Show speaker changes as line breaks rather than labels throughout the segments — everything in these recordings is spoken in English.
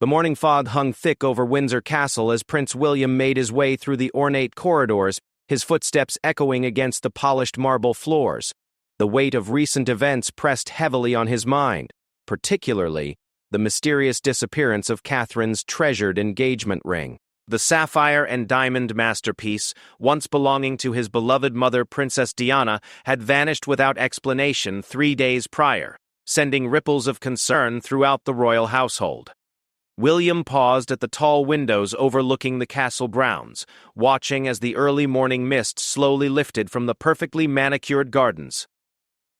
The morning fog hung thick over Windsor Castle as Prince William made his way through the ornate corridors, his footsteps echoing against the polished marble floors. The weight of recent events pressed heavily on his mind, particularly the mysterious disappearance of Catherine's treasured engagement ring. The sapphire and diamond masterpiece, once belonging to his beloved mother Princess Diana, had vanished without explanation 3 days prior, sending ripples of concern throughout the royal household. William paused at the tall windows overlooking the castle grounds, watching as the early morning mist slowly lifted from the perfectly manicured gardens.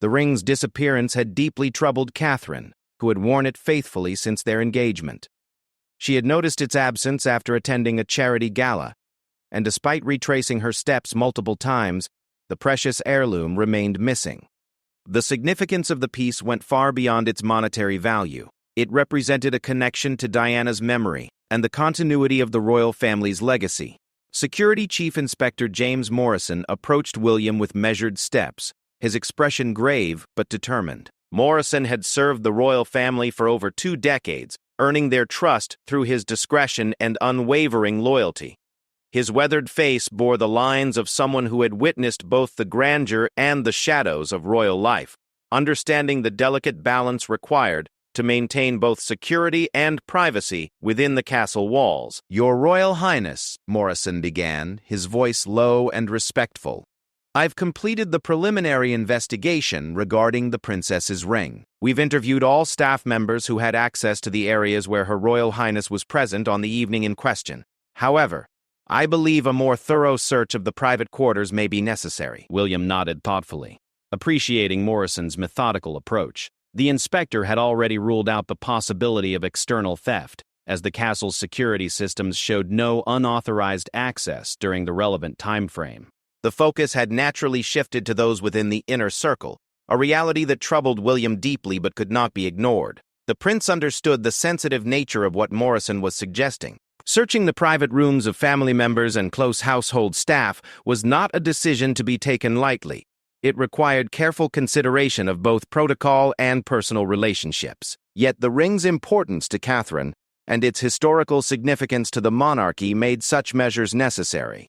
The ring's disappearance had deeply troubled Catherine, who had worn it faithfully since their engagement. She had noticed its absence after attending a charity gala, and despite retracing her steps multiple times, the precious heirloom remained missing. The significance of the piece went far beyond its monetary value. It represented a connection to Diana's memory and the continuity of the royal family's legacy. Security Chief Inspector James Morrison approached William with measured steps, his expression grave but determined. Morrison had served the royal family for over 2 decades, earning their trust through his discretion and unwavering loyalty. His weathered face bore the lines of someone who had witnessed both the grandeur and the shadows of royal life, understanding the delicate balance required to maintain both security and privacy within the castle walls. "Your Royal Highness," Morrison began, his voice low and respectful, "I've completed the preliminary investigation regarding the princess's ring. We've interviewed all staff members who had access to the areas where Her Royal Highness was present on the evening in question. However, I believe a more thorough search of the private quarters may be necessary." William nodded thoughtfully, appreciating Morrison's methodical approach. The inspector had already ruled out the possibility of external theft, as the castle's security systems showed no unauthorized access during the relevant time frame. The focus had naturally shifted to those within the inner circle, a reality that troubled William deeply but could not be ignored. The prince understood the sensitive nature of what Morrison was suggesting. Searching the private rooms of family members and close household staff was not a decision to be taken lightly. It required careful consideration of both protocol and personal relationships. Yet the ring's importance to Catherine and its historical significance to the monarchy made such measures necessary.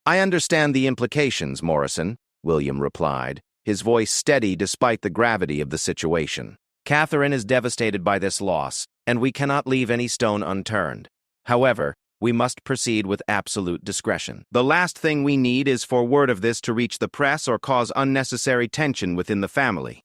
"I understand the implications, Morrison," William replied, his voice steady despite the gravity of the situation. "Catherine is devastated by this loss, and we cannot leave any stone unturned. However, we must proceed with absolute discretion. The last thing we need is for word of this to reach the press or cause unnecessary tension within the family."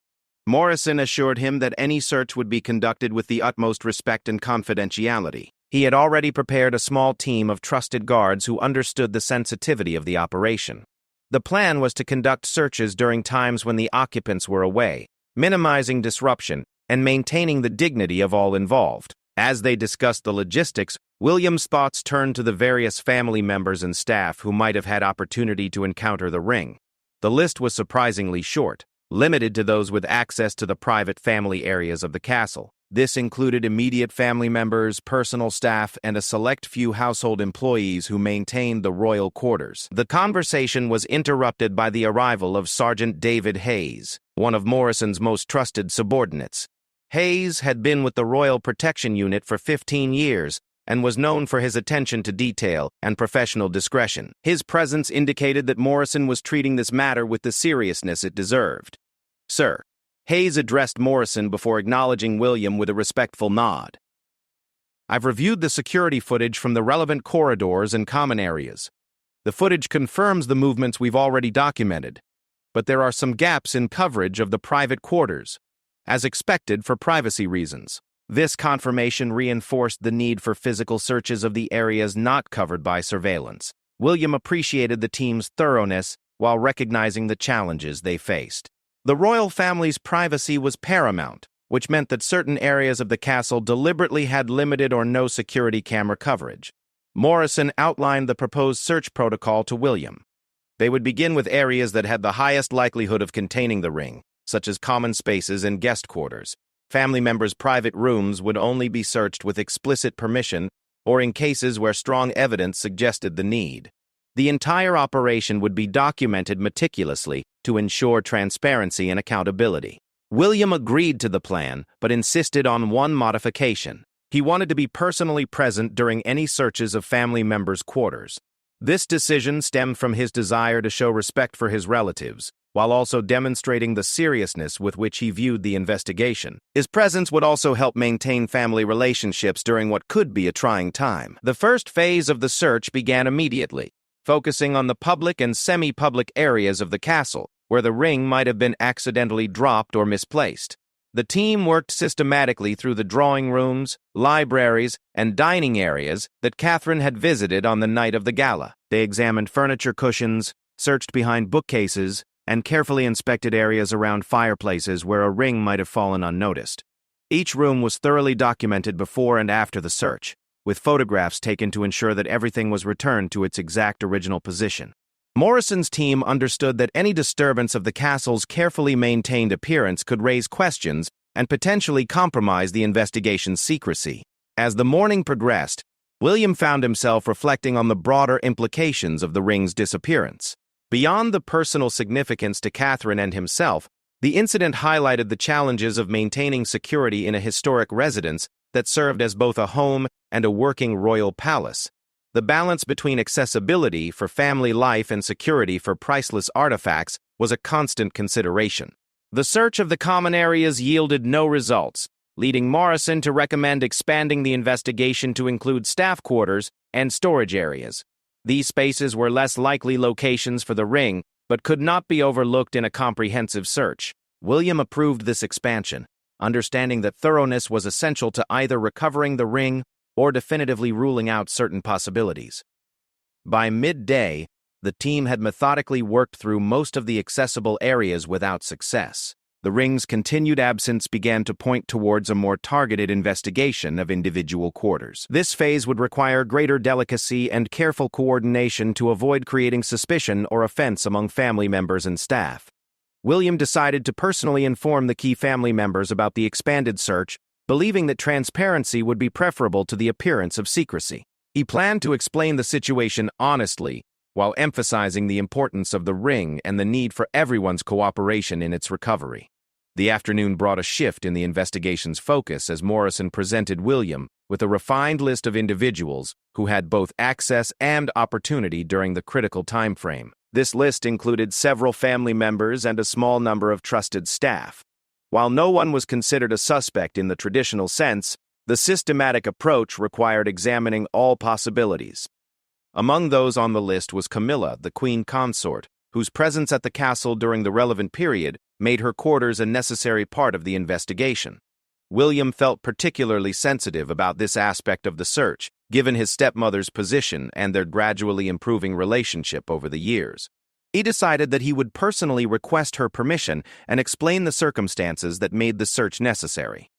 Morrison assured him that any search would be conducted with the utmost respect and confidentiality. He had already prepared a small team of trusted guards who understood the sensitivity of the operation. The plan was to conduct searches during times when the occupants were away, minimizing disruption and maintaining the dignity of all involved. As they discussed the logistics, William's thoughts turned to the various family members and staff who might have had opportunity to encounter the ring. The list was surprisingly short, limited to those with access to the private family areas of the castle. This included immediate family members, personal staff, and a select few household employees who maintained the royal quarters. The conversation was interrupted by the arrival of Sergeant David Hayes, one of Morrison's most trusted subordinates. Hayes had been with the Royal Protection Unit for 15 years and was known for his attention to detail and professional discretion. His presence indicated that Morrison was treating this matter with the seriousness it deserved. "Sir," Hayes addressed Morrison before acknowledging William with a respectful nod. "I've reviewed the security footage from the relevant corridors and common areas. The footage confirms the movements we've already documented, but there are some gaps in coverage of the private quarters, as expected for privacy reasons." This confirmation reinforced the need for physical searches of the areas not covered by surveillance. William appreciated the team's thoroughness while recognizing the challenges they faced. The royal family's privacy was paramount, which meant that certain areas of the castle deliberately had limited or no security camera coverage. Morrison outlined the proposed search protocol to William. They would begin with areas that had the highest likelihood of containing the ring, such as common spaces and guest quarters. Family members' private rooms would only be searched with explicit permission or in cases where strong evidence suggested the need. The entire operation would be documented meticulously to ensure transparency and accountability. William agreed to the plan, but insisted on one modification. He wanted to be personally present during any searches of family members' quarters. This decision stemmed from his desire to show respect for his relatives, while also demonstrating the seriousness with which he viewed the investigation. His presence would also help maintain family relationships during what could be a trying time. The first phase of the search began immediately, focusing on the public and semi-public areas of the castle, where the ring might have been accidentally dropped or misplaced. The team worked systematically through the drawing rooms, libraries, and dining areas that Catherine had visited on the night of the gala. They examined furniture cushions, searched behind bookcases, and carefully inspected areas around fireplaces where a ring might have fallen unnoticed. Each room was thoroughly documented before and after the search, with photographs taken to ensure that everything was returned to its exact original position. Morrison's team understood that any disturbance of the castle's carefully maintained appearance could raise questions and potentially compromise the investigation's secrecy. As the morning progressed, William found himself reflecting on the broader implications of the ring's disappearance. Beyond the personal significance to Catherine and himself, the incident highlighted the challenges of maintaining security in a historic residence that served as both a home and a working royal palace. The balance between accessibility for family life and security for priceless artifacts was a constant consideration. The search of the common areas yielded no results, leading Morrison to recommend expanding the investigation to include staff quarters and storage areas. These spaces were less likely locations for the ring, but could not be overlooked in a comprehensive search. William approved this expansion, understanding that thoroughness was essential to either recovering the ring or definitively ruling out certain possibilities. By midday, the team had methodically worked through most of the accessible areas without success. The ring's continued absence began to point towards a more targeted investigation of individual quarters. This phase would require greater delicacy and careful coordination to avoid creating suspicion or offense among family members and staff. William decided to personally inform the key family members about the expanded search, believing that transparency would be preferable to the appearance of secrecy. He planned to explain the situation honestly, while emphasizing the importance of the ring and the need for everyone's cooperation in its recovery. The afternoon brought a shift in the investigation's focus as Morrison presented William with a refined list of individuals who had both access and opportunity during the critical time frame. This list included several family members and a small number of trusted staff. While no one was considered a suspect in the traditional sense, the systematic approach required examining all possibilities. Among those on the list was Camilla, the queen consort, whose presence at the castle during the relevant period made her quarters a necessary part of the investigation. William felt particularly sensitive about this aspect of the search, given his stepmother's position and their gradually improving relationship over the years. He decided that he would personally request her permission and explain the circumstances that made the search necessary.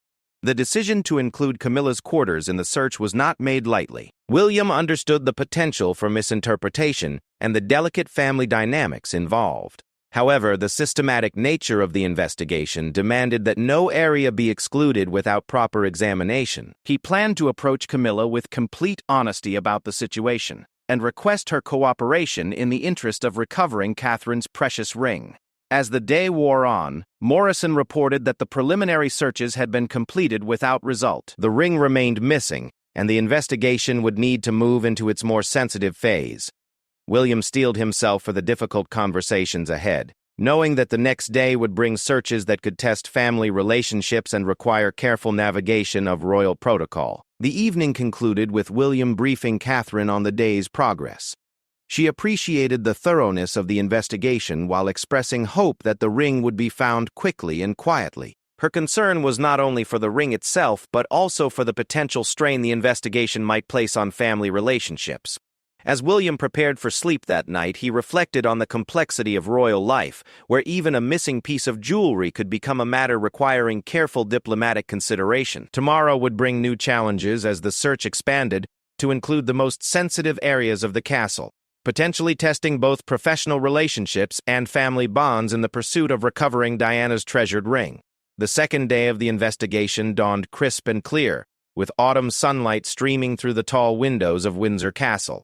The decision to include Camilla's quarters in the search was not made lightly. William understood the potential for misinterpretation and the delicate family dynamics involved. However, the systematic nature of the investigation demanded that no area be excluded without proper examination. He planned to approach Camilla with complete honesty about the situation and request her cooperation in the interest of recovering Catherine's precious ring. As the day wore on, Morrison reported that the preliminary searches had been completed without result. The ring remained missing, and the investigation would need to move into its more sensitive phase. William steeled himself for the difficult conversations ahead, knowing that the next day would bring searches that could test family relationships and require careful navigation of royal protocol. The evening concluded with William briefing Catherine on the day's progress. She appreciated the thoroughness of the investigation while expressing hope that the ring would be found quickly and quietly. Her concern was not only for the ring itself, but also for the potential strain the investigation might place on family relationships. As William prepared for sleep that night, he reflected on the complexity of royal life, where even a missing piece of jewelry could become a matter requiring careful diplomatic consideration. Tomorrow would bring new challenges as the search expanded to include the most sensitive areas of the castle, potentially testing both professional relationships and family bonds in the pursuit of recovering Diana's treasured ring. The second day of the investigation dawned crisp and clear, with autumn sunlight streaming through the tall windows of Windsor Castle.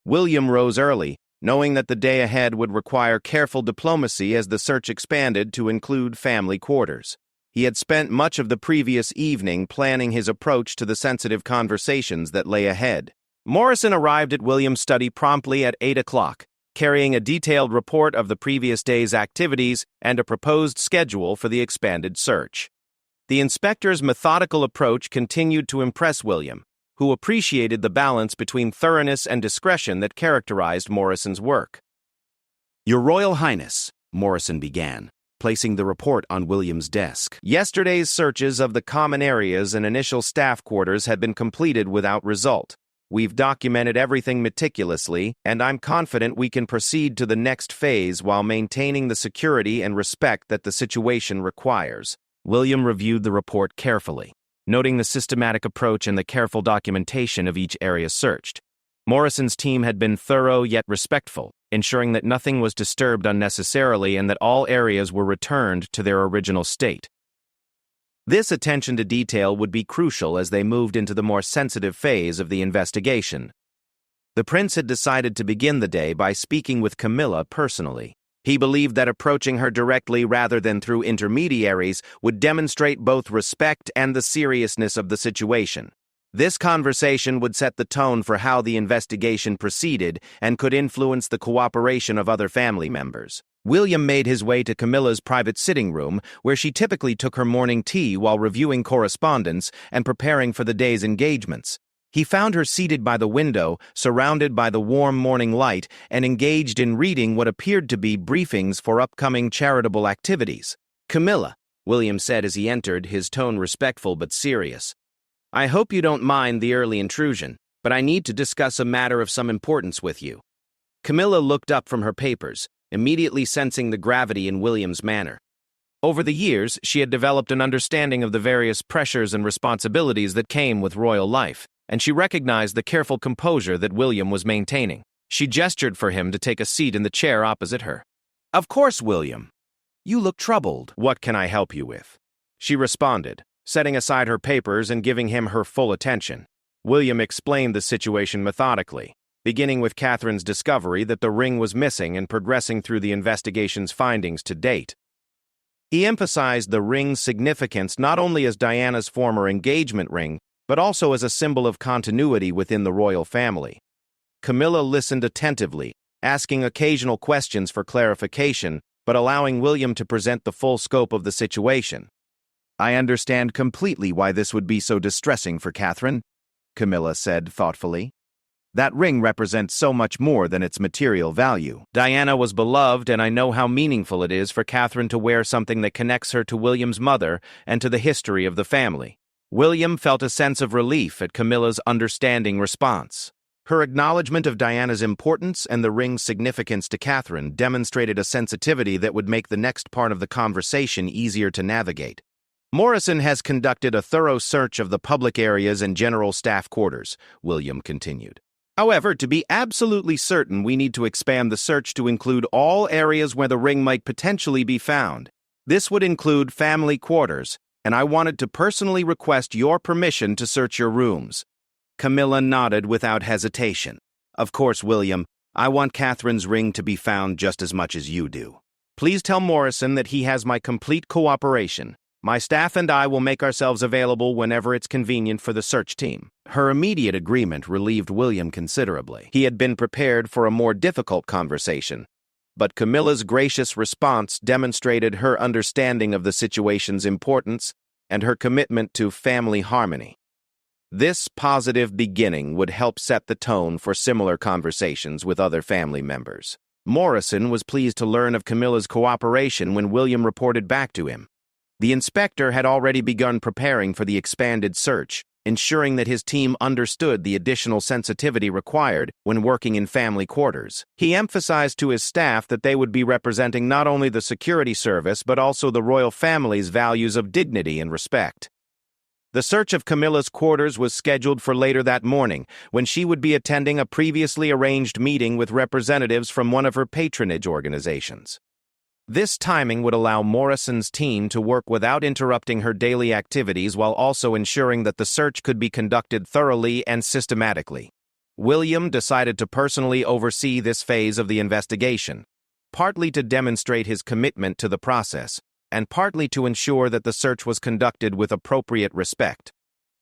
William rose early, knowing that the day ahead would require careful diplomacy as the search expanded to include family quarters. He had spent much of the previous evening planning his approach to the sensitive conversations that lay ahead. Morrison arrived at William's study promptly at 8 o'clock, carrying a detailed report of the previous day's activities and a proposed schedule for the expanded search. The inspector's methodical approach continued to impress William, who appreciated the balance between thoroughness and discretion that characterized Morrison's work. "Your Royal Highness," Morrison began, placing the report on William's desk. "Yesterday's searches of the common areas and initial staff quarters had been completed without result. We've documented everything meticulously, and I'm confident we can proceed to the next phase while maintaining the security and respect that the situation requires." William reviewed the report carefully, noting the systematic approach and the careful documentation of each area searched. Morrison's team had been thorough yet respectful, ensuring that nothing was disturbed unnecessarily and that all areas were returned to their original state. This attention to detail would be crucial as they moved into the more sensitive phase of the investigation. The prince had decided to begin the day by speaking with Camilla personally. He believed that approaching her directly rather than through intermediaries would demonstrate both respect and the seriousness of the situation. This conversation would set the tone for how the investigation proceeded and could influence the cooperation of other family members. William made his way to Camilla's private sitting room, where she typically took her morning tea while reviewing correspondence and preparing for the day's engagements. He found her seated by the window, surrounded by the warm morning light, and engaged in reading what appeared to be briefings for upcoming charitable activities. "Camilla," William said as he entered, his tone respectful but serious, "I hope you don't mind the early intrusion, but I need to discuss a matter of some importance with you." Camilla looked up from her papers, immediately sensing the gravity in William's manner. Over the years, she had developed an understanding of the various pressures and responsibilities that came with royal life, and she recognized the careful composure that William was maintaining. She gestured for him to take a seat in the chair opposite her. "Of course, William. You look troubled. What can I help you with?" she responded, setting aside her papers and giving him her full attention. William explained the situation methodically, beginning with Catherine's discovery that the ring was missing and progressing through the investigation's findings to date. He emphasized the ring's significance not only as Diana's former engagement ring, but also as a symbol of continuity within the royal family. Camilla listened attentively, asking occasional questions for clarification, but allowing William to present the full scope of the situation. "I understand completely why this would be so distressing for Catherine," Camilla said thoughtfully. "That ring represents so much more than its material value. Diana was beloved, and I know how meaningful it is for Catherine to wear something that connects her to William's mother and to the history of the family." William felt a sense of relief at Camilla's understanding response. Her acknowledgement of Diana's importance and the ring's significance to Catherine demonstrated a sensitivity that would make the next part of the conversation easier to navigate. "Morrison has conducted a thorough search of the public areas and general staff quarters," William continued. "However, to be absolutely certain, we need to expand the search to include all areas where the ring might potentially be found. This would include family quarters, and I wanted to personally request your permission to search your rooms." Camilla nodded without hesitation. "Of course, William, I want Catherine's ring to be found just as much as you do. Please tell Morrison that he has my complete cooperation. My staff and I will make ourselves available whenever it's convenient for the search team." Her immediate agreement relieved William considerably. He had been prepared for a more difficult conversation, but Camilla's gracious response demonstrated her understanding of the situation's importance and her commitment to family harmony. This positive beginning would help set the tone for similar conversations with other family members. Morrison was pleased to learn of Camilla's cooperation when William reported back to him. The inspector had already begun preparing for the expanded search, ensuring that his team understood the additional sensitivity required when working in family quarters. He emphasized to his staff that they would be representing not only the security service but also the royal family's values of dignity and respect. The search of Camilla's quarters was scheduled for later that morning, when she would be attending a previously arranged meeting with representatives from one of her patronage organizations. This timing would allow Morrison's team to work without interrupting her daily activities while also ensuring that the search could be conducted thoroughly and systematically. William decided to personally oversee this phase of the investigation, partly to demonstrate his commitment to the process, and partly to ensure that the search was conducted with appropriate respect.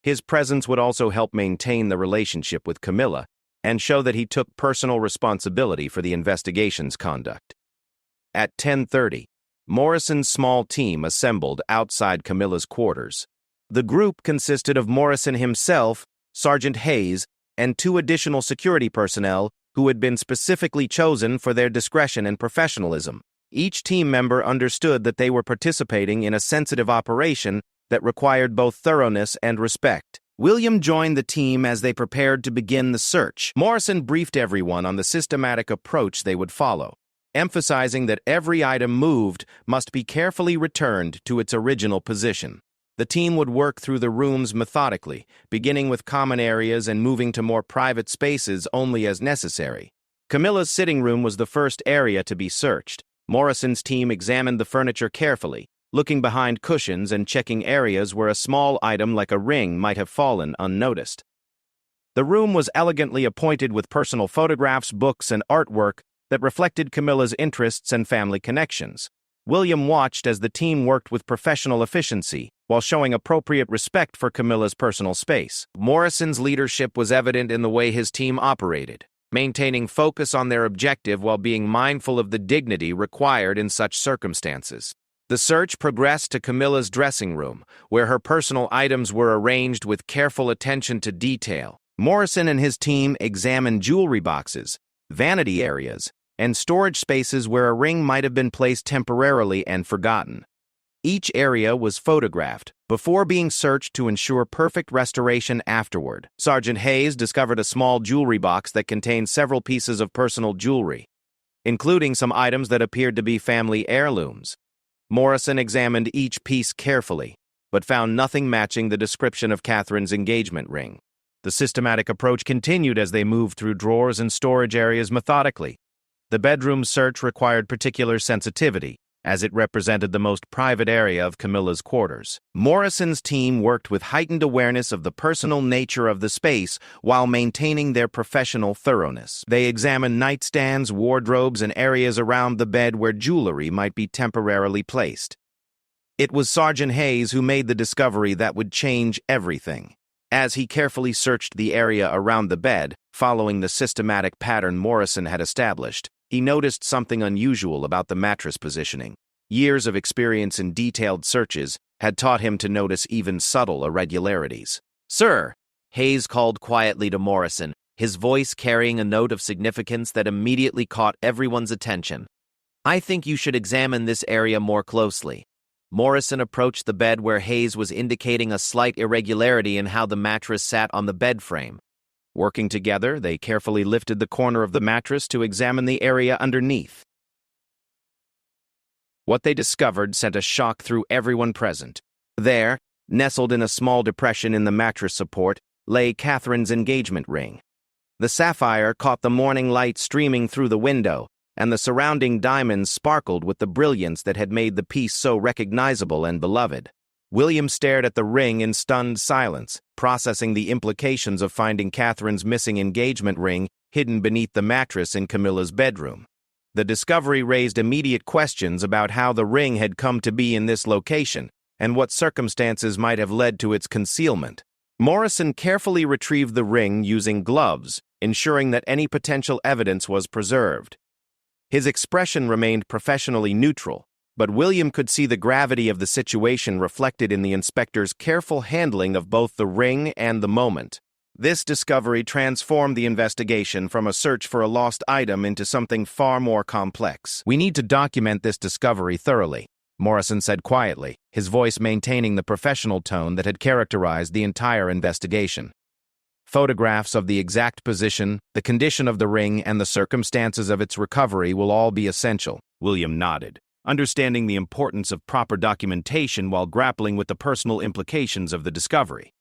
His presence would also help maintain the relationship with Camilla and show that he took personal responsibility for the investigation's conduct. At 10:30, Morrison's small team assembled outside Camilla's quarters. The group consisted of Morrison himself, Sergeant Hayes, and 2 additional security personnel who had been specifically chosen for their discretion and professionalism. Each team member understood that they were participating in a sensitive operation that required both thoroughness and respect. William joined the team as they prepared to begin the search. Morrison briefed everyone on the systematic approach they would follow, emphasizing that every item moved must be carefully returned to its original position. The team would work through the rooms methodically, beginning with common areas and moving to more private spaces only as necessary. Camilla's sitting room was the first area to be searched. Morrison's team examined the furniture carefully, looking behind cushions and checking areas where a small item like a ring might have fallen unnoticed. The room was elegantly appointed with personal photographs, books, and artwork that reflected Camilla's interests and family connections. William watched as the team worked with professional efficiency while showing appropriate respect for Camilla's personal space. Morrison's leadership was evident in the way his team operated, maintaining focus on their objective while being mindful of the dignity required in such circumstances. The search progressed to Camilla's dressing room, where her personal items were arranged with careful attention to detail. Morrison and his team examined jewelry boxes, vanity areas, and storage spaces where a ring might have been placed temporarily and forgotten. Each area was photographed before being searched to ensure perfect restoration afterward. Sergeant Hayes discovered a small jewelry box that contained several pieces of personal jewelry, including some items that appeared to be family heirlooms. Morrison examined each piece carefully, but found nothing matching the description of Catherine's engagement ring. The systematic approach continued as they moved through drawers and storage areas methodically. The bedroom search required particular sensitivity, as it represented the most private area of Camilla's quarters. Morrison's team worked with heightened awareness of the personal nature of the space while maintaining their professional thoroughness. They examined nightstands, wardrobes, and areas around the bed where jewelry might be temporarily placed. It was Sergeant Hayes who made the discovery that would change everything. As he carefully searched the area around the bed, following the systematic pattern Morrison had established, he noticed something unusual about the mattress positioning. Years of experience in detailed searches had taught him to notice even subtle irregularities. "Sir," Hayes called quietly to Morrison, his voice carrying a note of significance that immediately caught everyone's attention. "I think you should examine this area more closely." Morrison approached the bed where Hayes was indicating a slight irregularity in how the mattress sat on the bed frame. Working together, they carefully lifted the corner of the mattress to examine the area underneath. What they discovered sent a shock through everyone present. There, nestled in a small depression in the mattress support, lay Catherine's engagement ring. The sapphire caught the morning light streaming through the window, and the surrounding diamonds sparkled with the brilliance that had made the piece so recognizable and beloved. William stared at the ring in stunned silence, processing the implications of finding Catherine's missing engagement ring hidden beneath the mattress in Camilla's bedroom. The discovery raised immediate questions about how the ring had come to be in this location and what circumstances might have led to its concealment. Morrison carefully retrieved the ring using gloves, ensuring that any potential evidence was preserved. His expression remained professionally neutral, but William could see the gravity of the situation reflected in the inspector's careful handling of both the ring and the moment. This discovery transformed the investigation from a search for a lost item into something far more complex. "We need to document this discovery thoroughly," Morrison said quietly, his voice maintaining the professional tone that had characterized the entire investigation. "Photographs of the exact position, the condition of the ring, and the circumstances of its recovery will all be essential." William nodded, understanding the importance of proper documentation while grappling with the personal implications of the discovery.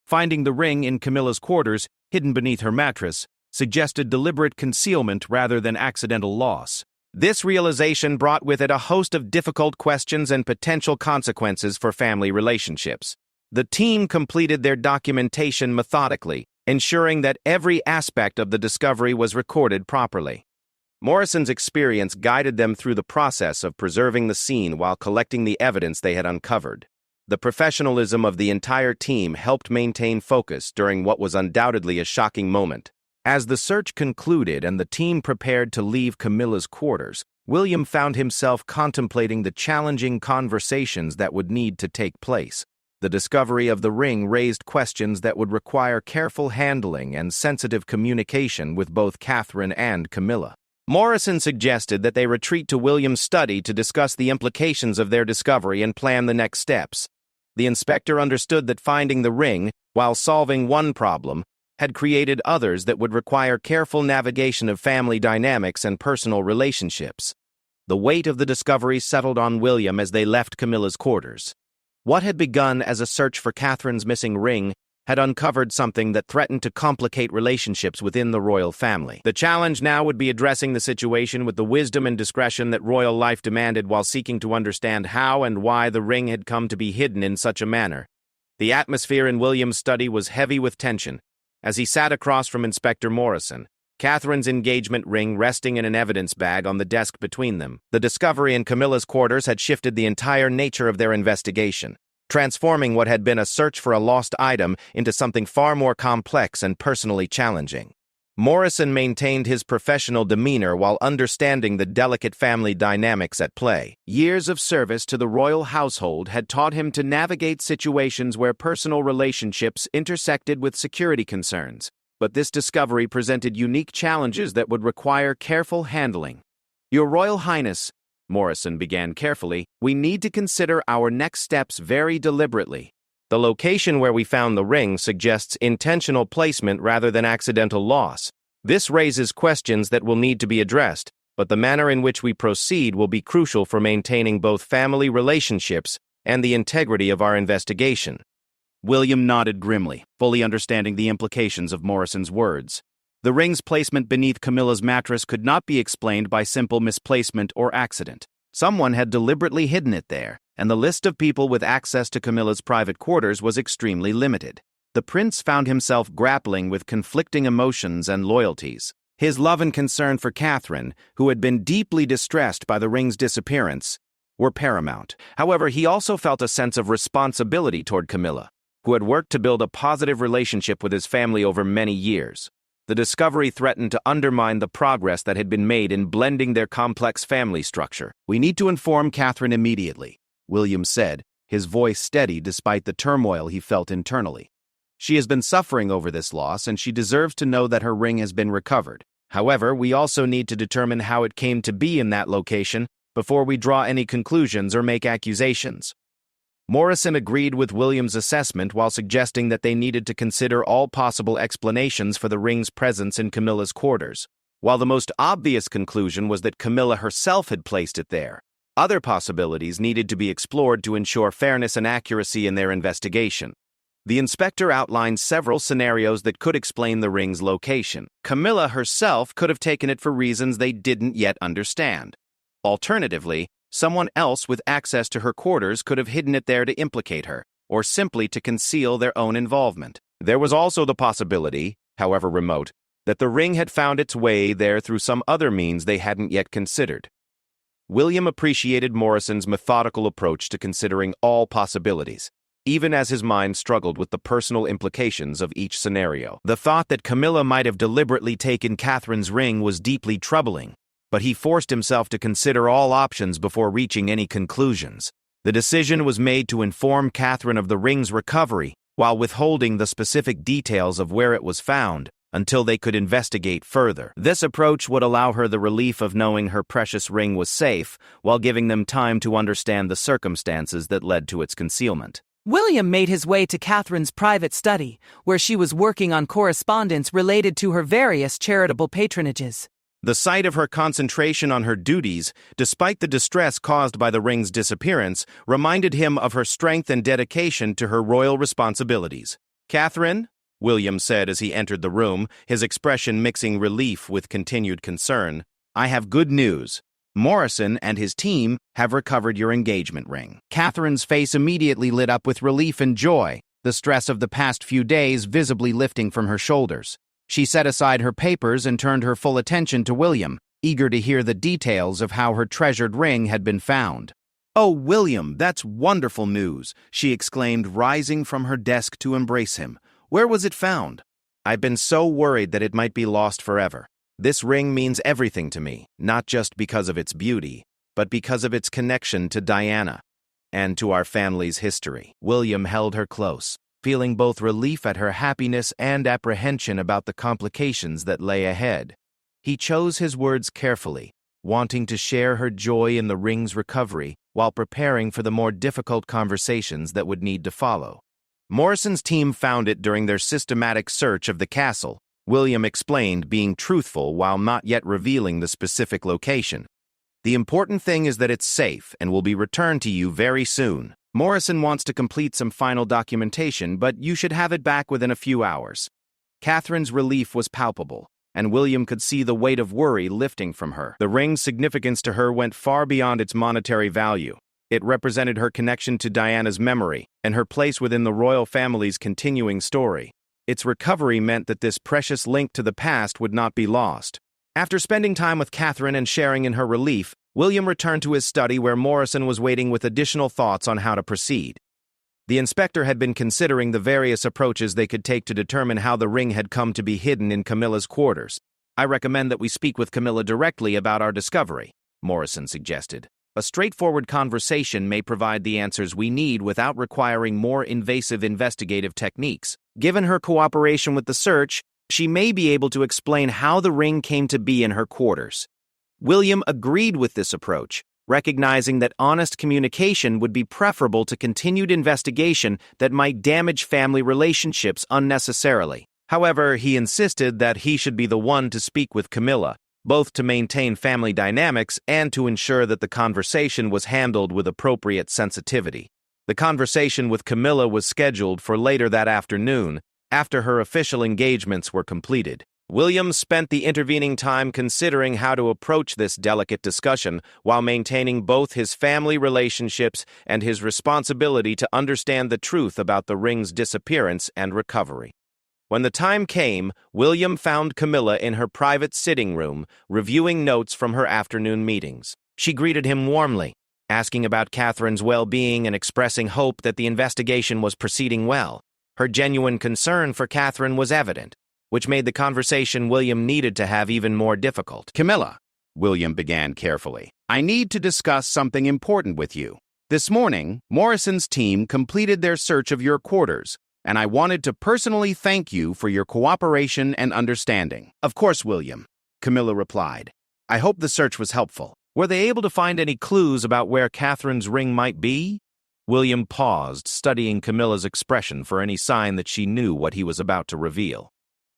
Finding the ring in Camilla's quarters, hidden beneath her mattress, suggested deliberate concealment rather than accidental loss. This realization brought with it a host of difficult questions and potential consequences for family relationships. The team completed their documentation methodically, ensuring that every aspect of the discovery was recorded properly. Morrison's experience guided them through the process of preserving the scene while collecting the evidence they had uncovered. The professionalism of the entire team helped maintain focus during what was undoubtedly a shocking moment. As the search concluded and the team prepared to leave Camilla's quarters, William found himself contemplating the challenging conversations that would need to take place. The discovery of the ring raised questions that would require careful handling and sensitive communication with both Catherine and Camilla. Morrison suggested that they retreat to William's study to discuss the implications of their discovery and plan the next steps. The inspector understood that finding the ring, while solving one problem, had created others that would require careful navigation of family dynamics and personal relationships. The weight of the discovery settled on William as they left Camilla's quarters. What had begun as a search for Catherine's missing ring had uncovered something that threatened to complicate relationships within the royal family. The challenge now would be addressing the situation with the wisdom and discretion that royal life demanded while seeking to understand how and why the ring had come to be hidden in such a manner. The atmosphere in William's study was heavy with tension. As he sat across from Inspector Morrison, Catherine's engagement ring resting in an evidence bag on the desk between them, the discovery in Camilla's quarters had shifted the entire nature of their investigation, transforming what had been a search for a lost item into something far more complex and personally challenging. Morrison maintained his professional demeanor while understanding the delicate family dynamics at play. Years of service to the royal household had taught him to navigate situations where personal relationships intersected with security concerns, but this discovery presented unique challenges that would require careful handling. "Your Royal Highness," Morrison began carefully, "we need to consider our next steps very deliberately. The location where we found the ring suggests intentional placement rather than accidental loss. This raises questions that will need to be addressed, but the manner in which we proceed will be crucial for maintaining both family relationships and the integrity of our investigation." William nodded grimly, fully understanding the implications of Morrison's words. The ring's placement beneath Camilla's mattress could not be explained by simple misplacement or accident. Someone had deliberately hidden it there, and the list of people with access to Camilla's private quarters was extremely limited. The prince found himself grappling with conflicting emotions and loyalties. His love and concern for Catherine, who had been deeply distressed by the ring's disappearance, were paramount. However, he also felt a sense of responsibility toward Camilla, who had worked to build a positive relationship with his family over many years. The discovery threatened to undermine the progress that had been made in blending their complex family structure. "We need to inform Catherine immediately," William said, his voice steady despite the turmoil he felt internally. "She has been suffering over this loss, and she deserves to know that her ring has been recovered. However, we also need to determine how it came to be in that location before we draw any conclusions or make accusations." Morrison agreed with William's assessment while suggesting that they needed to consider all possible explanations for the ring's presence in Camilla's quarters. While the most obvious conclusion was that Camilla herself had placed it there, other possibilities needed to be explored to ensure fairness and accuracy in their investigation. The inspector outlined several scenarios that could explain the ring's location. Camilla herself could have taken it for reasons they didn't yet understand. Alternatively, someone else with access to her quarters could have hidden it there to implicate her, or simply to conceal their own involvement. There was also the possibility, however remote, that the ring had found its way there through some other means they hadn't yet considered. William appreciated Morrison's methodical approach to considering all possibilities, even as his mind struggled with the personal implications of each scenario. The thought that Camilla might have deliberately taken Catherine's ring was deeply troubling, but he forced himself to consider all options before reaching any conclusions. The decision was made to inform Catherine of the ring's recovery, while withholding the specific details of where it was found, until they could investigate further. This approach would allow her the relief of knowing her precious ring was safe, while giving them time to understand the circumstances that led to its concealment.
William made his way to Catherine's private study, where she was working on correspondence related to her various charitable patronages.
The sight of her concentration on her duties, despite the distress caused by the ring's disappearance, reminded him of her strength and dedication to her royal responsibilities. "Catherine," William said as he entered the room, his expression mixing relief with continued concern, "I have good news. Morrison and his team have recovered your engagement ring." Catherine's face immediately lit up with relief and joy, the stress of the past few days visibly lifting from her shoulders. She set aside her papers and turned her full attention to William, eager to hear the details of how her treasured ring had been found. "Oh, William, that's wonderful news," she exclaimed, rising from her desk to embrace him. "Where was it found?" "I've been so worried that it might be lost forever. This ring means everything to me, not just because of its beauty, but because of its connection to Diana and to our family's history." William held her close, feeling both relief at her happiness and apprehension about the complications that lay ahead. He chose his words carefully, wanting to share her joy in the ring's recovery while preparing for the more difficult conversations that would need to follow. "Morrison's team found it during their systematic search of the castle," William explained, being truthful while not yet revealing the specific location. "The important thing is that it's safe and will be returned to you very soon. Morrison wants to complete some final documentation, but you should have it back within a few hours." Catherine's relief was palpable, and William could see the weight of worry lifting from her. The ring's significance to her went far beyond its monetary value. It represented her connection to Diana's memory and her place within the royal family's continuing story. Its recovery meant that this precious link to the past would not be lost. After spending time with Catherine and sharing in her relief, William returned to his study where Morrison was waiting with additional thoughts on how to proceed. The inspector had been considering the various approaches they could take to determine how the ring had come to be hidden in Camilla's quarters. "I recommend that we speak with Camilla directly about our discovery," Morrison suggested. "A straightforward conversation may provide the answers we need without requiring more invasive investigative techniques. Given her cooperation with the search, she may be able to explain how the ring came to be in her quarters." William agreed with this approach, recognizing that honest communication would be preferable to continued investigation that might damage family relationships unnecessarily. However, he insisted that he should be the one to speak with Camilla, both to maintain family dynamics and to ensure that the conversation was handled with appropriate sensitivity. The conversation with Camilla was scheduled for later that afternoon, after her official engagements were completed. William spent the intervening time considering how to approach this delicate discussion while maintaining both his family relationships and his responsibility to understand the truth about the ring's disappearance and recovery. When the time came, William found Camilla in her private sitting room, reviewing notes from her afternoon meetings. She greeted him warmly, asking about Catherine's well-being and expressing hope that the investigation was proceeding well. Her genuine concern for Catherine was evident, which made the conversation William needed to have even more difficult.
"Camilla," William began carefully, "I need to discuss something important with you. This morning, Morrison's team completed their search of your quarters, and I wanted to personally thank you for your cooperation and understanding."
"Of course, William," Camilla replied. "I hope the search was helpful. Were they able to find any clues about where Catherine's ring might be?" William paused, studying Camilla's expression for any sign that she knew what he was about to reveal.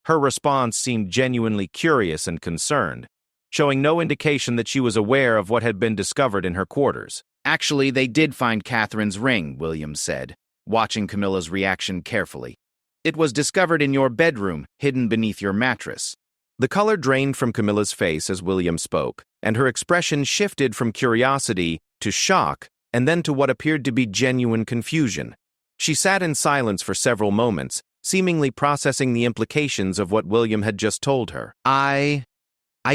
Her response seemed genuinely curious and concerned, showing no indication that she was aware of what had been discovered in her quarters.
"Actually, they did find Catherine's ring," William said, watching Camilla's reaction carefully. "It was discovered in your bedroom, hidden beneath your mattress."
The color drained from Camilla's face as William spoke, and her expression shifted from curiosity to shock and then to what appeared to be genuine confusion. She sat in silence for several moments, seemingly processing the implications of what William had just told her.
I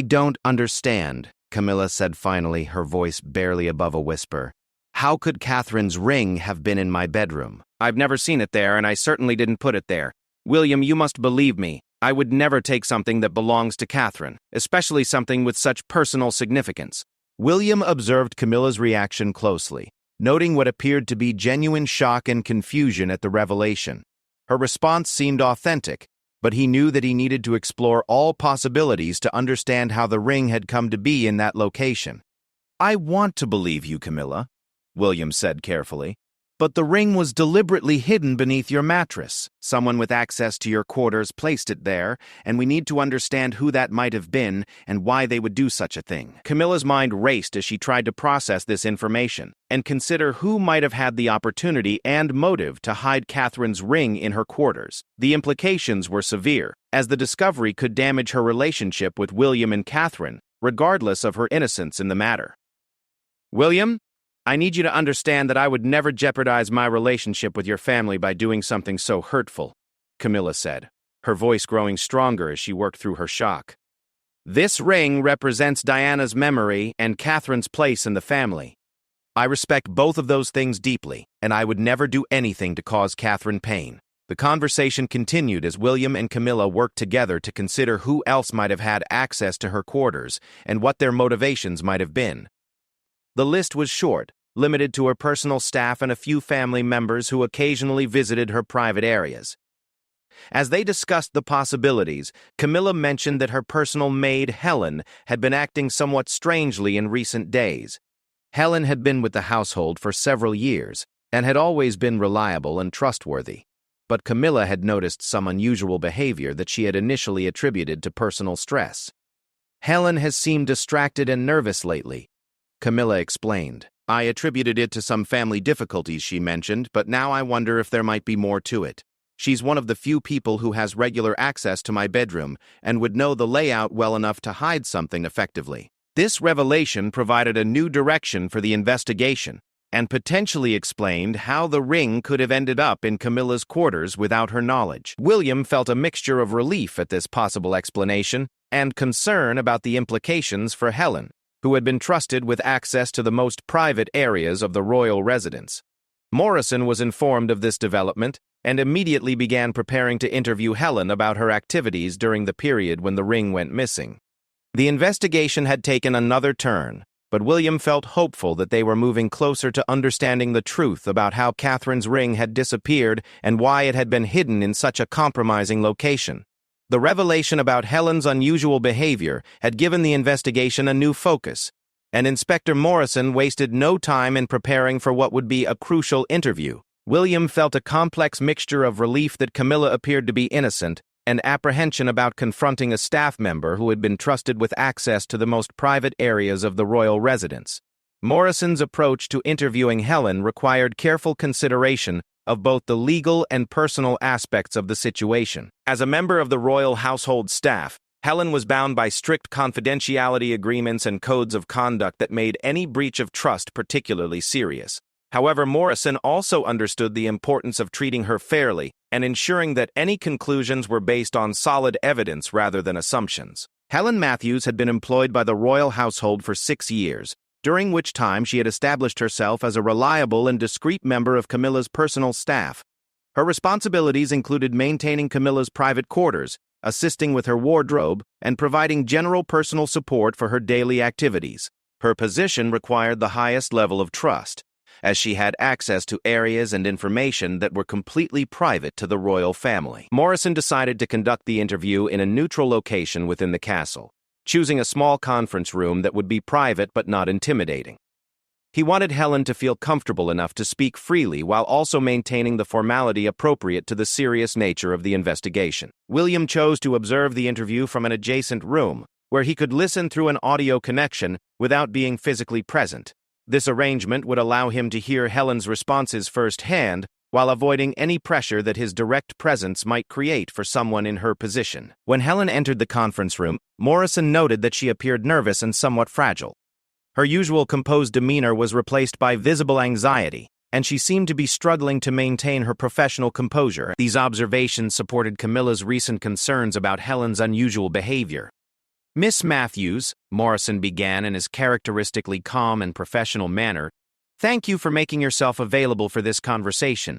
don't understand," Camilla said finally, her voice barely above a whisper. "How could Catherine's ring have been in my bedroom?"
"I've never seen it there, and I certainly didn't put it there. William, you must believe me. I would never take something that belongs to Catherine, especially something with such personal significance." William observed Camilla's reaction closely, noting what appeared to be genuine shock and confusion at the revelation. Her response seemed authentic, but he knew that he needed to explore all possibilities to understand how the ring had come to be in that location. "I want to believe you, Camilla," William said carefully, "but the ring was deliberately hidden beneath your mattress. Someone with access to your quarters placed it there, and we need to understand who that might have been and why they would do such a thing." Camilla's mind raced as she tried to process this information and consider who might have had the opportunity and motive to hide Catherine's ring in her quarters. The implications were severe, as the discovery could damage her relationship with William and Catherine, regardless of her innocence in the matter. "William, I need you to understand that I would never jeopardize my relationship with your family by doing something so hurtful," Camilla said, her voice growing stronger as she worked through her shock.
This ring represents Diana's memory and Catherine's place in the family. I respect both of those things deeply, and I would never do anything to cause Catherine pain. The conversation continued as William and Camilla worked together to consider who else might have had access to her quarters and what their motivations might have been. The list was short, limited to her personal staff and a few family members who occasionally visited her private areas. As they discussed the possibilities, Camilla mentioned that her personal maid, Helen, had been acting somewhat strangely in recent days. Helen had been with the household for several years and had always been reliable and trustworthy. But Camilla had noticed some unusual behavior that she had initially attributed to personal stress. Helen has seemed distracted and nervous lately, Camilla explained. I attributed it to some family difficulties she mentioned, but now I wonder if there might be more to it. She's one of the few people who has regular access to my bedroom and would know the layout well enough to hide something effectively. This revelation provided a new direction for the investigation and potentially explained how the ring could have ended up in Camilla's quarters without her knowledge. William felt a mixture of relief at this possible explanation and concern about the implications for Helen, who had been trusted with access to the most private areas of the royal residence. Morrison was informed of this development and immediately began preparing to interview Helen about her activities during the period when the ring went missing. The investigation had taken another turn, but William felt hopeful that they were moving closer to understanding the truth about how Catherine's ring had disappeared and why it had been hidden in such a compromising location. The revelation about Helen's unusual behavior had given the investigation a new focus, and Inspector Morrison wasted no time in preparing for what would be a crucial interview. William felt a complex mixture of relief that Camilla appeared to be innocent and apprehension about confronting a staff member who had been trusted with access to the most private areas of the royal residence. Morrison's approach to interviewing Helen required careful consideration of both the legal and personal aspects of the situation. As a member of the royal household staff, Helen was bound by strict confidentiality agreements and codes of conduct that made any breach of trust particularly serious. However, Morrison also understood the importance of treating her fairly and ensuring that any conclusions were based on solid evidence rather than assumptions. Helen Matthews had been employed by the royal household for 6 years, during which time she had established herself as a reliable and discreet member of Camilla's personal staff. Her responsibilities included maintaining Camilla's private quarters, assisting with her wardrobe, and providing general personal support for her daily activities. Her position required the highest level of trust, as she had access to areas and information that were completely private to the royal family. Morrison decided to conduct the interview in a neutral location within the castle, choosing a small conference room that would be private but not intimidating. He wanted Helen to feel comfortable enough to speak freely while also maintaining the formality appropriate to the serious nature of the investigation. William chose to observe the interview from an adjacent room, where he could listen through an audio connection without being physically present. This arrangement would allow him to hear Helen's responses firsthand, while avoiding any pressure that his direct presence might create for someone in her position. When Helen entered the conference room, Morrison noted that she appeared nervous and somewhat fragile. Her usual composed demeanor was replaced by visible anxiety, and she seemed to be struggling to maintain her professional composure. These observations supported Camilla's recent concerns about Helen's unusual behavior. Miss Matthews, Morrison began in his characteristically calm and professional manner, thank you for making yourself available for this conversation.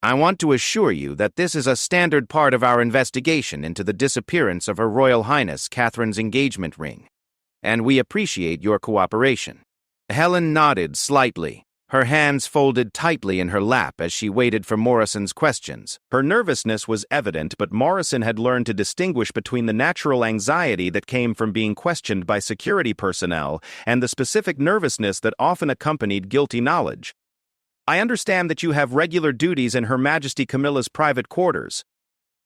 I want to assure you that this is a standard part of our investigation into the disappearance of Her Royal Highness Catherine's engagement ring, and we appreciate your cooperation. Helen nodded slightly, her hands folded tightly in her lap as she waited for Morrison's questions. Her nervousness was evident, but Morrison had learned to distinguish between the natural anxiety that came from being questioned by security personnel and the specific nervousness that often accompanied guilty knowledge. I understand that you have regular duties in Her Majesty Camilla's private quarters,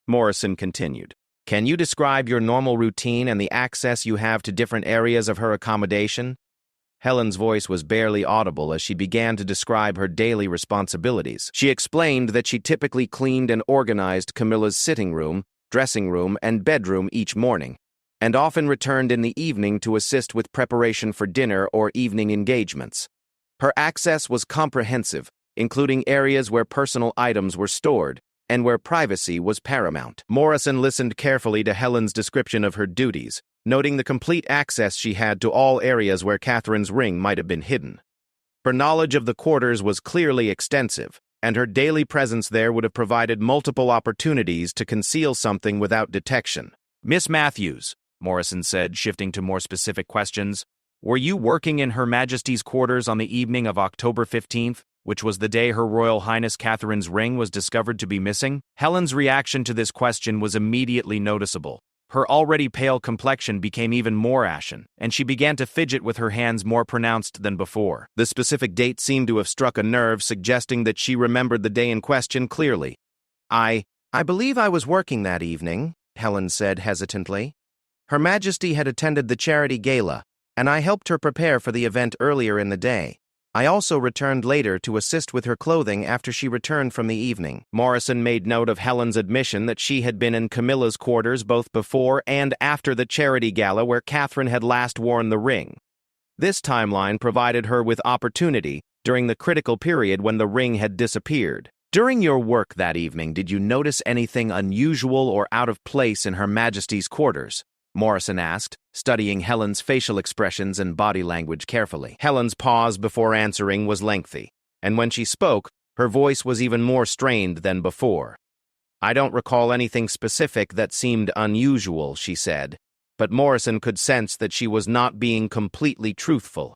Morrison continued. Can you describe your normal routine and the access you have to different areas of her accommodation? Helen's voice was barely audible as she began to describe her daily responsibilities. She explained that she typically cleaned and organized Camilla's sitting room, dressing room, and bedroom each morning, and often returned in the evening to assist with preparation for dinner or evening engagements. Her access was comprehensive, including areas where personal items were stored and where privacy was paramount. Morrison listened carefully to Helen's description of her duties, noting the complete access she had to all areas where Catherine's ring might have been hidden. Her knowledge of the quarters was clearly extensive, and her daily presence there would have provided multiple opportunities to conceal something without detection.
Miss Matthews, Morrison said, shifting to more specific questions, were you working in Her Majesty's quarters on the evening of October 15th, which was the day Her Royal Highness Catherine's ring was discovered to be missing? Helen's reaction to this question was immediately noticeable. Her already pale complexion became even more ashen, and she began to fidget with her hands more pronounced than before.
The specific date seemed to have struck a nerve, suggesting that she remembered the day in question clearly. I believe I was working that evening," Helen said hesitantly. "Her Majesty had attended the charity gala, and I helped her prepare for the event earlier in the day. I also returned later to assist with her clothing after she returned from the evening."
Morrison made note of Helen's admission that she had been in Camilla's quarters both before and after the charity gala where Catherine had last worn the ring. This timeline provided her with opportunity during the critical period when the ring had disappeared. "During your work that evening, did you notice anything unusual or out of place in Her Majesty's quarters?" Morrison asked, studying Helen's facial expressions and body language carefully. Helen's pause before answering was lengthy, and when she spoke, her voice was even more strained than before. "I don't recall anything specific that seemed unusual," she said, but Morrison could sense that she was not being completely truthful.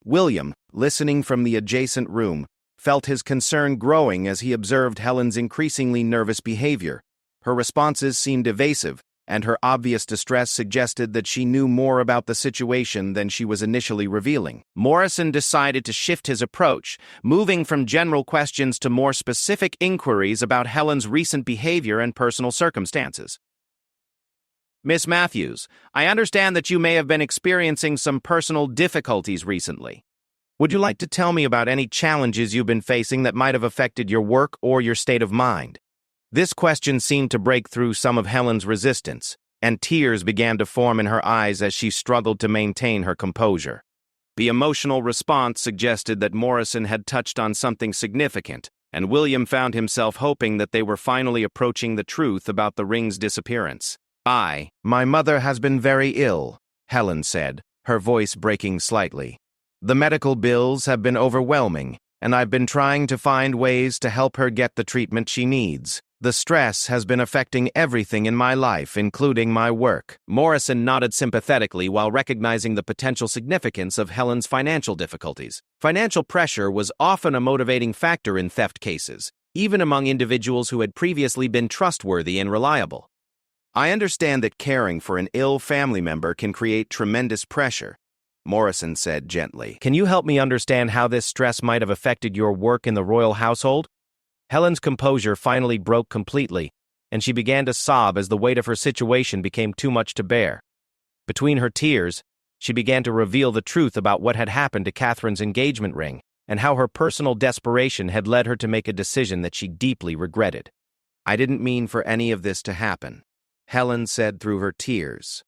William, listening from the adjacent room, felt his concern growing as he observed Helen's increasingly nervous behavior. Her responses seemed evasive, and her obvious distress suggested that she knew more about the situation than she was initially revealing. Morrison decided to shift his approach, moving from general questions to more specific inquiries about Helen's recent behavior and personal circumstances. "Miss Matthews, I understand that you may have been experiencing some personal difficulties recently. Would you like to tell me about any challenges you've been facing that might have affected your work or your state of mind?" This question seemed to break through some of Helen's resistance, and tears began to form in her eyes as she struggled to maintain her composure. The emotional response suggested that Morrison had touched on something significant, and William found himself hoping that they were finally approaching the truth about the ring's disappearance. My mother has been very ill," Helen said, her voice breaking slightly. "The medical bills have been overwhelming, and I've been trying to find ways to help her get the treatment she needs. The stress has been affecting everything in my life, including my work." Morrison nodded sympathetically while recognizing the potential significance of Helen's financial difficulties. Financial pressure was often a motivating factor in theft cases, even among individuals who had previously been trustworthy and reliable. "I understand that caring for an ill family member can create tremendous pressure," Morrison said gently. "Can you help me understand how this stress might have affected your work in the royal household?" Helen's composure finally broke completely, and she began to sob as the weight of her situation became too much to bear. Between her tears, she began to reveal the truth about what had happened to Catherine's engagement ring and how her personal desperation had led her to make a decision that she deeply regretted. "I didn't mean for any of this to happen," Helen said through her tears.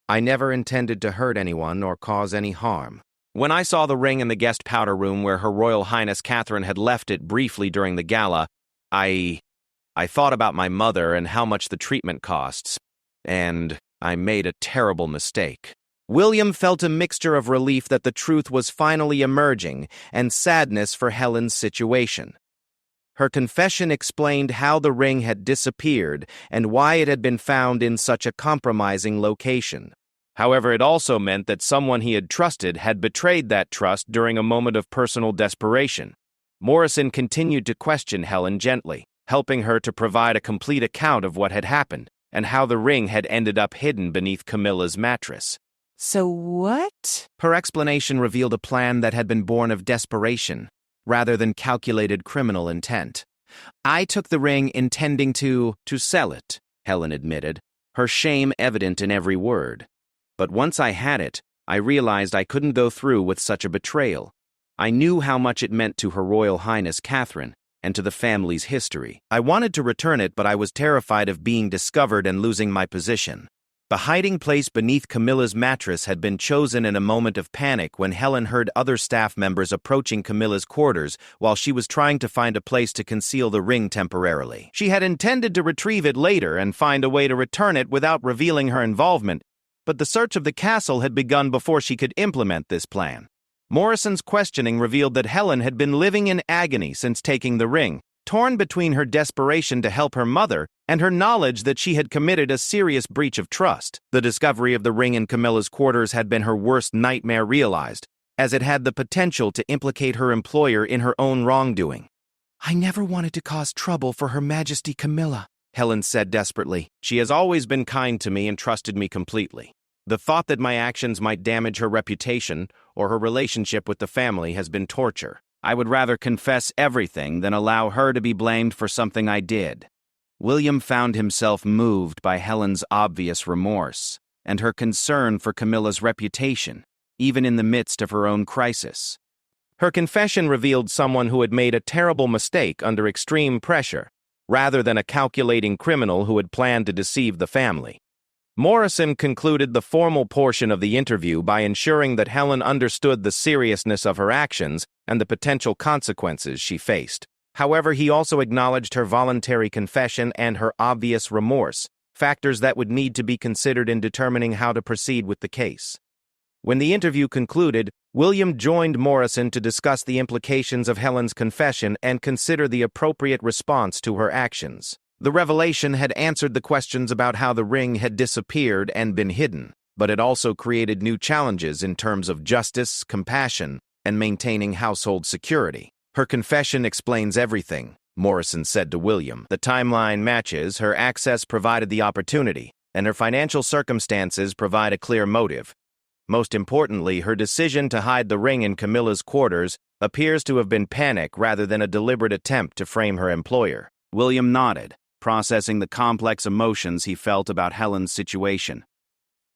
"I never intended to hurt anyone or cause any harm. When I saw the ring in the guest powder room where Her Royal Highness Catherine had left it briefly during the gala, I thought about my mother and how much the treatment costs, and I made a terrible mistake." William felt a mixture of relief that the truth was finally emerging and sadness for Helen's situation. Her confession explained how the ring had disappeared and why it had been found in such a compromising location. However, it also meant that someone he had trusted had betrayed that trust during a moment of personal desperation. Morrison continued to question Helen gently, helping her to provide a complete account of what had happened and how the ring had ended up hidden beneath Camilla's mattress.
So what?
Her explanation revealed a plan that had been born of desperation, rather than calculated criminal intent. "I took the ring intending to sell it," Helen admitted, her shame evident in every word. "But once I had it, I realized I couldn't go through with such a betrayal. I knew how much it meant to Her Royal Highness Catherine and to the family's history. I wanted to return it, but I was terrified of being discovered and losing my position." The hiding place beneath Camilla's mattress had been chosen in a moment of panic when Helen heard other staff members approaching Camilla's quarters while she was trying to find a place to conceal the ring temporarily. She had intended to retrieve it later and find a way to return it without revealing her involvement,
but the search of the castle had begun before she could implement this plan. Morrison's questioning revealed that Helen had been living in agony since taking the ring, torn between her desperation to help her mother and her knowledge that she had committed a serious breach of trust. The discovery of the ring in Camilla's quarters had been her worst nightmare realized, as it had the potential to implicate her employer in her own wrongdoing.
"I never wanted to cause trouble for Her Majesty Camilla,"
Helen said desperately. She has always been kind to me and trusted me completely. The thought that my actions might damage her reputation or her relationship with the family has been torture. I would rather confess everything than allow her to be blamed for something I did. William found himself moved by Helen's obvious remorse and her concern for Camilla's reputation, even in the midst of her own crisis. Her confession revealed someone who had made a terrible mistake under extreme pressure, rather than a calculating criminal who had planned to deceive the family. Morrison concluded the formal portion of the interview by ensuring that Helen understood the seriousness of her actions and the potential consequences she faced. However, he also acknowledged her voluntary confession and her obvious remorse, factors that would need to be considered in determining how to proceed with the case. When the interview concluded, William joined Morrison to discuss the implications of Helen's confession and consider the appropriate response to her actions. The revelation had answered the questions about how the ring had disappeared and been hidden, but it also created new challenges in terms of justice, compassion, and maintaining household security. Her confession explains everything, Morrison said to William. The timeline matches, her access provided the opportunity, and her financial circumstances provide a clear motive. Most importantly, her decision to hide the ring in Camilla's quarters appears to have been panic rather than a deliberate attempt to frame her employer. William nodded, processing the complex emotions he felt about Helen's situation.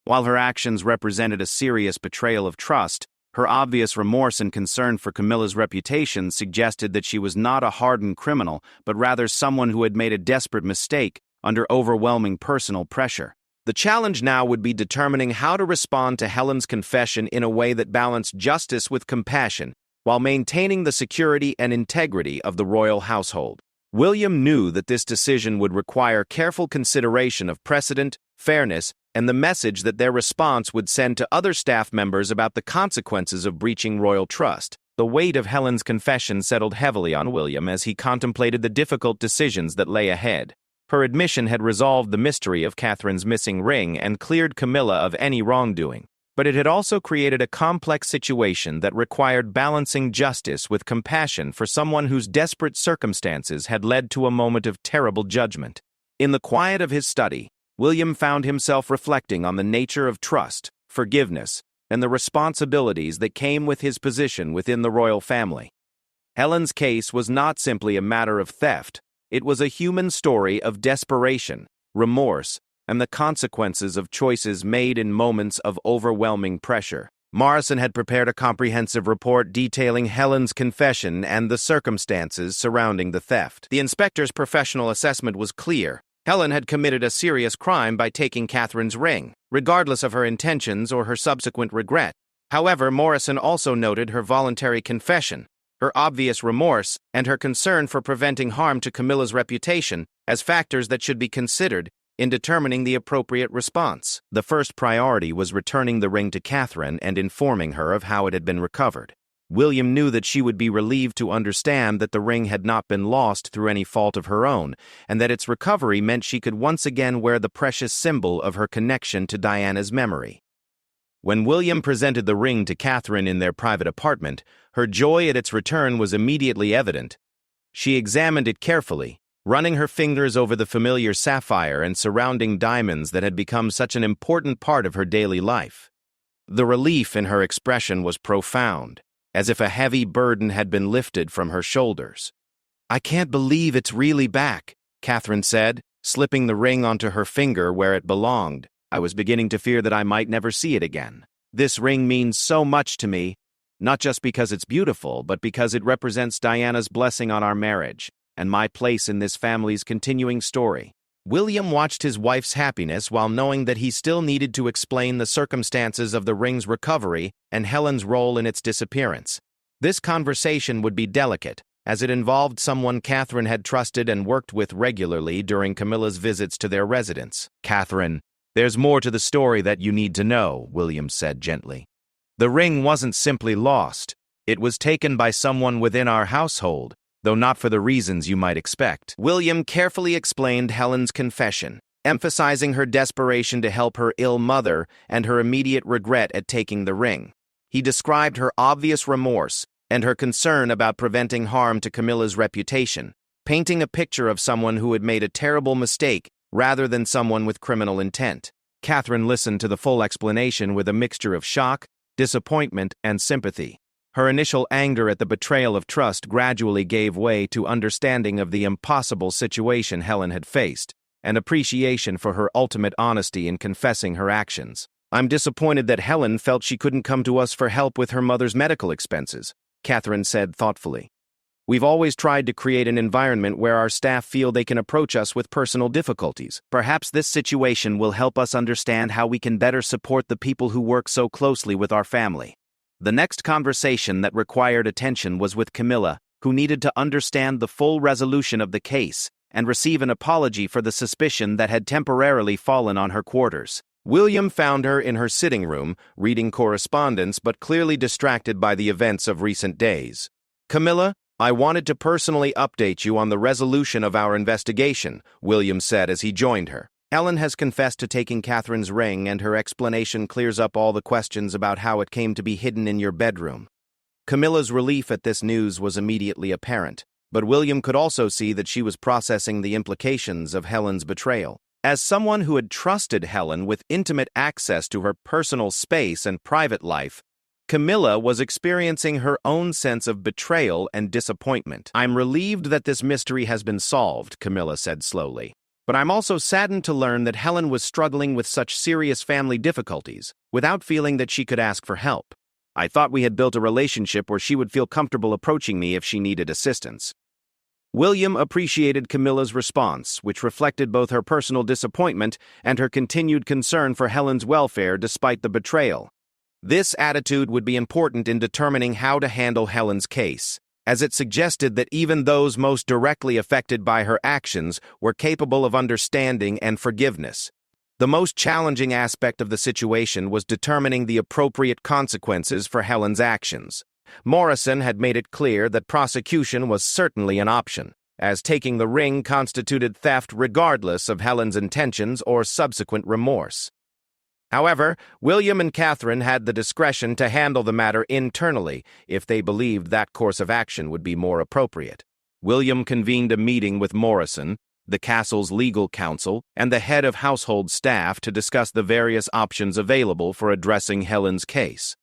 While her actions represented a serious betrayal of trust, her obvious remorse and concern for Camilla's reputation suggested that she was not a hardened criminal, but rather someone who had made a desperate mistake under overwhelming personal pressure. The challenge now would be determining how to respond to Helen's confession in a way that balanced justice with compassion, while maintaining the security and integrity of the royal household. William knew that this decision would require careful consideration of precedent, fairness, and the message that their response would send to other staff members about the consequences of breaching royal trust. The weight of Helen's confession settled heavily on William as he contemplated the difficult decisions that lay ahead. Her admission had resolved the mystery of Catherine's missing ring and cleared Camilla of any wrongdoing, but it had also created a complex situation that required balancing justice with compassion for someone whose desperate circumstances had led to a moment of terrible judgment. In the quiet of his study, William found himself reflecting on the nature of trust, forgiveness, and the responsibilities that came with his position within the royal family. Helen's case was not simply a matter of theft, it was a human story of desperation, remorse, and the consequences of choices made in moments of overwhelming pressure. Morrison had prepared a comprehensive report detailing Helen's confession and the circumstances surrounding the theft. The inspector's professional assessment was clear. Helen had committed a serious crime by taking Catherine's ring, regardless of her intentions or her subsequent regret. However, Morrison also noted her voluntary confession, her obvious remorse, and her concern for preventing harm to Camilla's reputation as factors that should be considered in determining the appropriate response. The first priority was returning the ring to Catherine and informing her of how it had been recovered. William knew that she would be relieved to understand that the ring had not been lost through any fault of her own, and that its recovery meant she could once again wear the precious symbol of her connection to Diana's memory. When William presented the ring to Catherine in their private apartment, her joy at its return was immediately evident. She examined it carefully, running her fingers over the familiar sapphire and surrounding diamonds that had become such an important part of her daily life. The relief in her expression was profound, as if a heavy burden had been lifted from her shoulders. "I can't believe it's really back," Catherine said, slipping the ring onto her finger where it belonged. "I was beginning to fear that I might never see it again. This ring means so much to me, not just because it's beautiful, but because it represents Diana's blessing on our marriage and my place in this family's continuing story." William watched his wife's happiness while knowing that he still needed to explain the circumstances of the ring's recovery and Helen's role in its disappearance. This conversation would be delicate, as it involved someone Catherine had trusted and worked with regularly during Camilla's visits to their residence. "Catherine, There's more to the story that you need to know, William said gently. The ring wasn't simply lost. It was taken by someone within our household, though not for the reasons you might expect. William carefully explained Helen's confession, emphasizing her desperation to help her ill mother and her immediate regret at taking the ring. He described her obvious remorse and her concern about preventing harm to Camilla's reputation, painting a picture of someone who had made a terrible mistake rather than someone with criminal intent. Catherine listened to the full explanation with a mixture of shock, disappointment, and sympathy. Her initial anger at the betrayal of trust gradually gave way to understanding of the impossible situation Helen had faced, and appreciation for her ultimate honesty in confessing her actions. I'm disappointed that Helen felt she couldn't come to us for help with her mother's medical expenses, Catherine said thoughtfully. We've always tried to create an environment where our staff feel they can approach us with personal difficulties. Perhaps this situation will help us understand how we can better support the people who work so closely with our family. The next conversation that required attention was with Camilla, who needed to understand the full resolution of the case and receive an apology for the suspicion that had temporarily fallen on her quarters. William found her in her sitting room, reading correspondence but clearly distracted by the events of recent days. Camilla, I wanted to personally update you on the resolution of our investigation, William said as he joined her. Helen has confessed to taking Catherine's ring, and her explanation clears up all the questions about how it came to be hidden in your bedroom. Camilla's relief at this news was immediately apparent, but William could also see that she was processing the implications of Helen's betrayal. As someone who had trusted Helen with intimate access to her personal space and private life, Camilla was experiencing her own sense of betrayal and disappointment. I'm relieved that this mystery has been solved, Camilla said slowly. But I'm also saddened to learn that Helen was struggling with such serious family difficulties, without feeling that she could ask for help. I thought we had built a relationship where she would feel comfortable approaching me if she needed assistance. William appreciated Camilla's response, which reflected both her personal disappointment and her continued concern for Helen's welfare despite the betrayal. This attitude would be important in determining how to handle Helen's case, as it suggested that even those most directly affected by her actions were capable of understanding and forgiveness. The most challenging aspect of the situation was determining the appropriate consequences for Helen's actions. Morrison had made it clear that prosecution was certainly an option, as taking the ring constituted theft regardless of Helen's intentions or subsequent remorse. However, William and Catherine had the discretion to handle the matter internally if they believed that course of action would be more appropriate. William convened a meeting with Morrison, the castle's legal counsel, and the head of household staff to discuss the various options available for addressing Helen's case.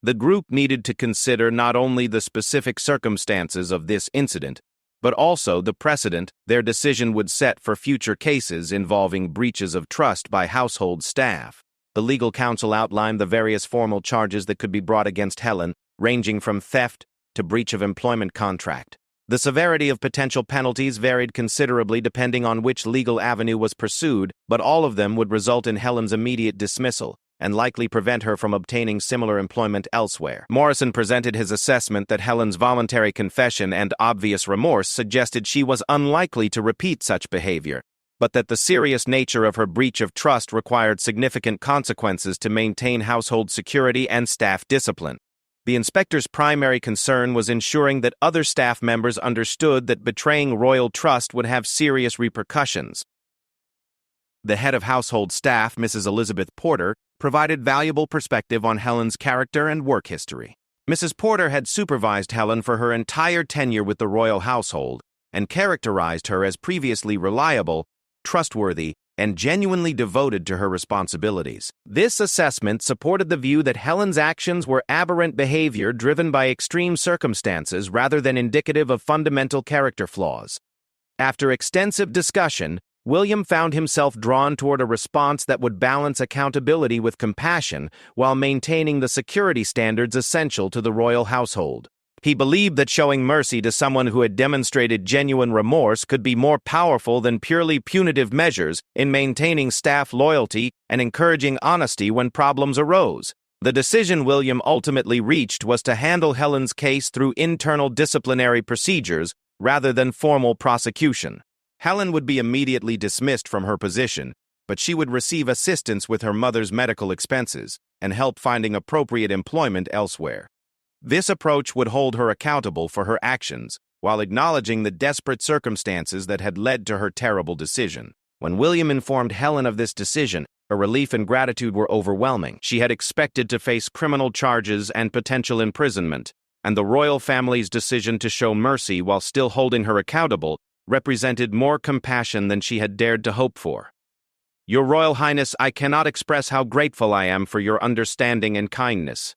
The group needed to consider not only the specific circumstances of this incident, but also the precedent their decision would set for future cases involving breaches of trust by household staff. The legal counsel outlined the various formal charges that could be brought against Helen, ranging from theft to breach of employment contract. The severity of potential penalties varied considerably depending on which legal avenue was pursued, but all of them would result in Helen's immediate dismissal and likely prevent her from obtaining similar employment elsewhere. Morrison presented his assessment that Helen's voluntary confession and obvious remorse suggested she was unlikely to repeat such behavior, but that the serious nature of her breach of trust required significant consequences to maintain household security and staff discipline. The inspector's primary concern was ensuring that other staff members understood that betraying royal trust would have serious repercussions. The head of household staff, Mrs. Elizabeth Porter, provided valuable perspective on Helen's character and work history. Mrs. Porter had supervised Helen for her entire tenure with the royal household and characterized her as previously reliable, trustworthy, and genuinely devoted to her responsibilities. This assessment supported the view that Helen's actions were aberrant behavior driven by extreme circumstances rather than indicative of fundamental character flaws. After extensive discussion, William found himself drawn toward a response that would balance accountability with compassion while maintaining the security standards essential to the royal household. He believed that showing mercy to someone who had demonstrated genuine remorse could be more powerful than purely punitive measures in maintaining staff loyalty and encouraging honesty when problems arose. The decision William ultimately reached was to handle Helen's case through internal disciplinary procedures rather than formal prosecution. Helen would be immediately dismissed from her position,
but she would receive assistance with her mother's medical expenses and help finding appropriate employment elsewhere. This approach would hold her accountable for her actions, while acknowledging the desperate circumstances that had led to her terrible decision. When William informed Helen of this decision, her relief and gratitude were overwhelming. She had expected to face criminal charges and potential imprisonment, and the royal family's decision to show mercy while still holding her accountable represented more compassion than she had dared to hope for. "Your Royal Highness, I cannot express how grateful I am for your understanding and kindness,"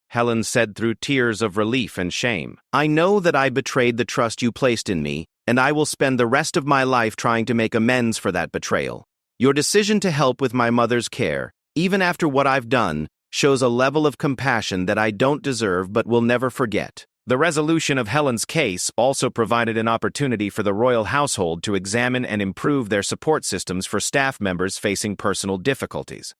Helen said through tears of relief and shame. "I know that I betrayed the trust you placed in me, and I will spend the rest of my life trying to make amends for that betrayal. Your decision to help with my mother's care, even after what I've done, shows a level of compassion that I don't deserve but will never forget." The resolution of Helen's case also provided an opportunity for the royal household to examine and improve their support systems for staff members facing personal difficulties.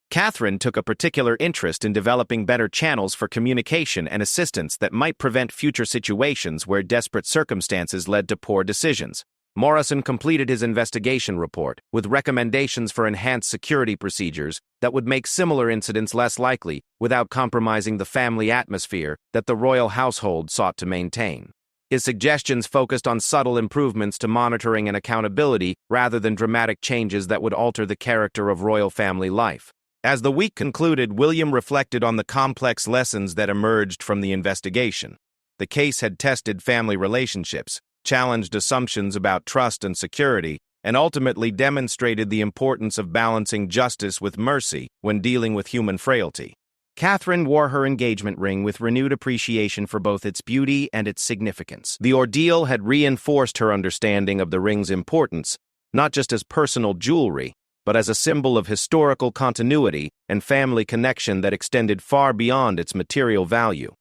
Catherine took a particular interest in developing better channels for communication and assistance that might prevent future situations where desperate circumstances led to poor decisions. Morrison completed his investigation report with recommendations for enhanced security procedures that would make similar incidents less likely without compromising the family atmosphere that the royal household sought to maintain. His suggestions focused on subtle improvements to monitoring and accountability rather than dramatic changes that would alter the character of royal family life. As the week concluded, William reflected on the complex lessons that emerged from the investigation. The case had tested family relationships, challenged assumptions about trust and security, and ultimately demonstrated the importance of balancing justice with mercy when dealing with human frailty. Catherine wore her engagement ring with renewed appreciation for both its beauty and its significance. The ordeal had reinforced her understanding of the ring's importance, not just as personal jewelry, but as a symbol of historical continuity and family connection that extended far beyond its material value.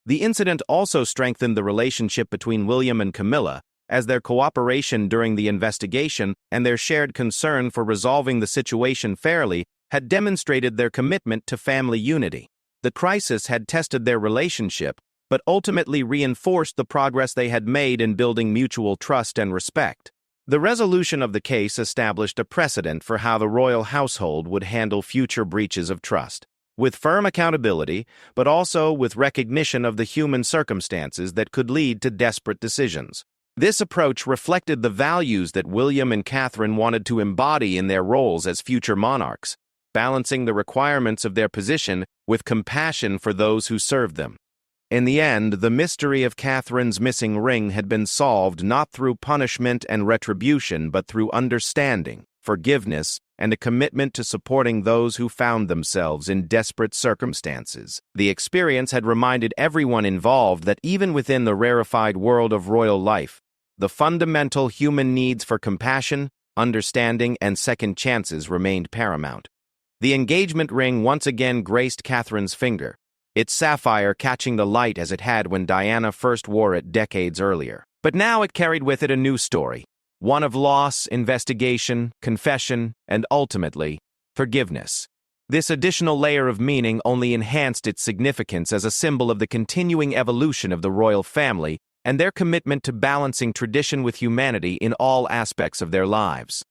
The incident also strengthened the relationship between William and Camilla, as their cooperation during the investigation and their shared concern for resolving the situation fairly had demonstrated their commitment to family unity. The crisis had tested their relationship, but ultimately reinforced the progress they had made in building mutual trust and respect. The resolution of the case established a precedent for how the royal household would handle future breaches of trust, with firm accountability, but also with recognition of the human circumstances that could lead to desperate decisions. This approach reflected the values that William and Catherine wanted to embody in their roles as future monarchs, balancing the requirements of their position with compassion for those who served them. In the end, the mystery of Catherine's missing ring had been solved not through punishment and retribution, but through understanding, forgiveness, and a commitment to supporting those who found themselves in desperate circumstances. The experience had reminded everyone involved that even within the rarefied world of royal life, the fundamental human needs for compassion, understanding, and second chances remained paramount. The engagement ring once again graced Catherine's finger, its sapphire catching the light as it had when Diana first wore it decades earlier. But now it carried with it a new story, one of loss, investigation, confession, and ultimately, forgiveness. This additional layer of meaning only enhanced its significance as a symbol of the continuing evolution of the royal family and their commitment to balancing tradition with humanity in all aspects of their lives.